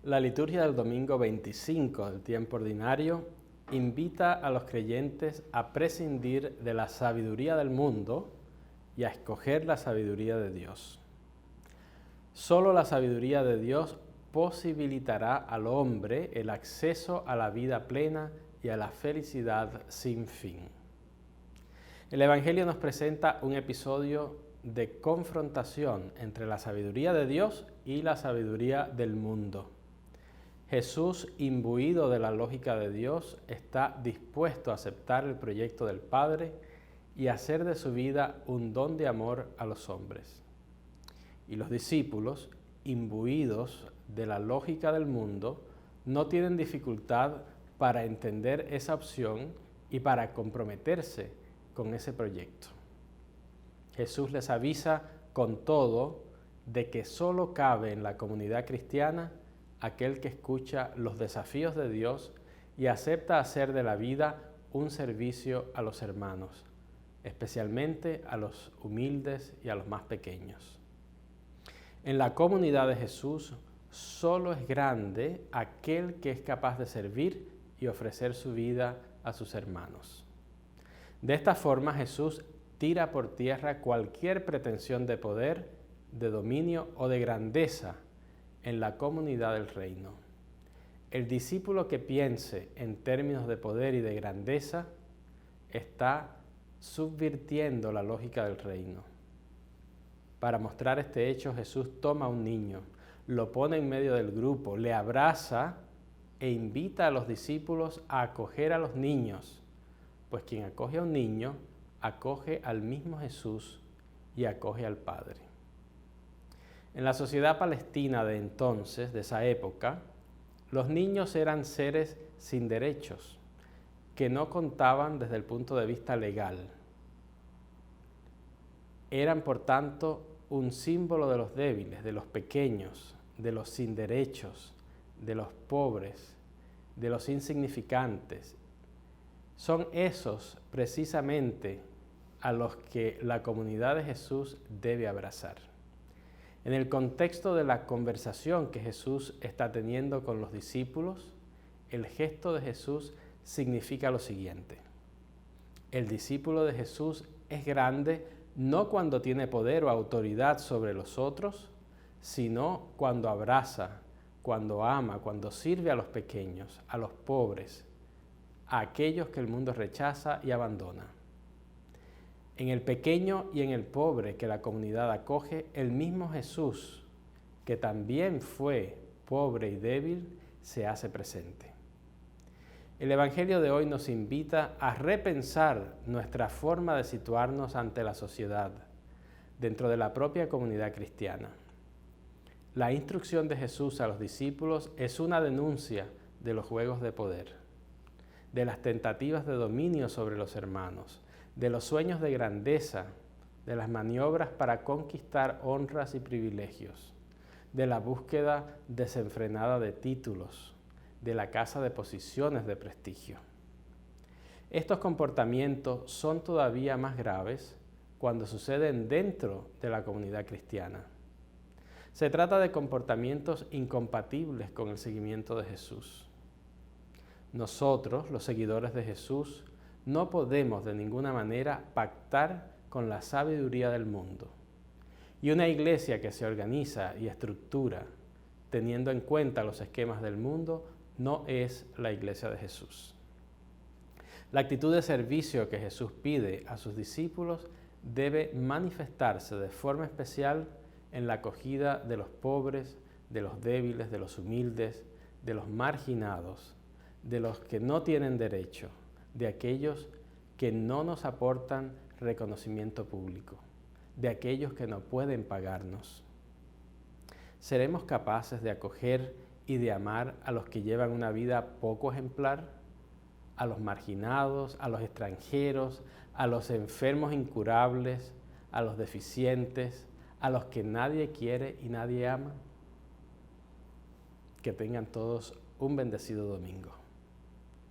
La liturgia del domingo 25 del tiempo ordinario invita a los creyentes a prescindir de la sabiduría del mundo y a escoger la sabiduría de Dios. Solo la sabiduría de Dios posibilitará al hombre el acceso a la vida plena y a la felicidad sin fin. El Evangelio nos presenta un episodio de confrontación entre la sabiduría de Dios y la sabiduría del mundo. Jesús, imbuido de la lógica de Dios, está dispuesto a aceptar el proyecto del Padre y hacer de su vida un don de amor a los hombres. Y los discípulos, imbuidos de la lógica del mundo, no tienen dificultad para entender esa opción y para comprometerse con ese proyecto. Jesús les avisa con todo de que solo cabe en la comunidad cristiana aquel que escucha los desafíos de Dios y acepta hacer de la vida un servicio a los hermanos, especialmente a los humildes y a los más pequeños. En la comunidad de Jesús, solo es grande aquel que es capaz de servir y ofrecer su vida a sus hermanos. De esta forma, Jesús tira por tierra cualquier pretensión de poder, de dominio o de grandeza en la comunidad del reino. El discípulo que piense en términos de poder y de grandeza está subvirtiendo la lógica del reino. Para mostrar este hecho, Jesús toma a un niño, lo pone en medio del grupo, le abraza e invita a los discípulos a acoger a los niños, pues quien acoge a un niño, acoge al mismo Jesús y acoge al Padre. En la sociedad palestina de entonces, de esa época, los niños eran seres sin derechos, que no contaban desde el punto de vista legal. Eran, por tanto, un símbolo de los débiles, de los pequeños, de los sin derechos, de los pobres, de los insignificantes. Son esos precisamente a los que la comunidad de Jesús debe abrazar. En el contexto de la conversación que Jesús está teniendo con los discípulos, el gesto de Jesús significa lo siguiente: el discípulo de Jesús es grande no cuando tiene poder o autoridad sobre los otros, sino cuando abraza, cuando ama, cuando sirve a los pequeños, a los pobres, a aquellos que el mundo rechaza y abandona. En el pequeño y en el pobre que la comunidad acoge, el mismo Jesús, que también fue pobre y débil, se hace presente. El Evangelio de hoy nos invita a repensar nuestra forma de situarnos ante la sociedad, dentro de la propia comunidad cristiana. La instrucción de Jesús a los discípulos es una denuncia de los juegos de poder, de las tentativas de dominio sobre los hermanos, de los sueños de grandeza, de las maniobras para conquistar honras y privilegios, de la búsqueda desenfrenada de títulos, de la caza de posiciones de prestigio. Estos comportamientos son todavía más graves cuando suceden dentro de la comunidad cristiana. Se trata de comportamientos incompatibles con el seguimiento de Jesús. Nosotros, los seguidores de Jesús, no podemos de ninguna manera pactar con la sabiduría del mundo. Y una iglesia que se organiza y estructura teniendo en cuenta los esquemas del mundo no es la iglesia de Jesús. La actitud de servicio que Jesús pide a sus discípulos debe manifestarse de forma especial en la acogida de los pobres, de los débiles, de los humildes, de los marginados, de los que no tienen derecho, de aquellos que no nos aportan reconocimiento público, de aquellos que no pueden pagarnos. ¿Seremos capaces de acoger y de amar a los que llevan una vida poco ejemplar? A los marginados, a los extranjeros, a los enfermos incurables, a los deficientes, a los que nadie quiere y nadie ama. Que tengan todos un bendecido domingo.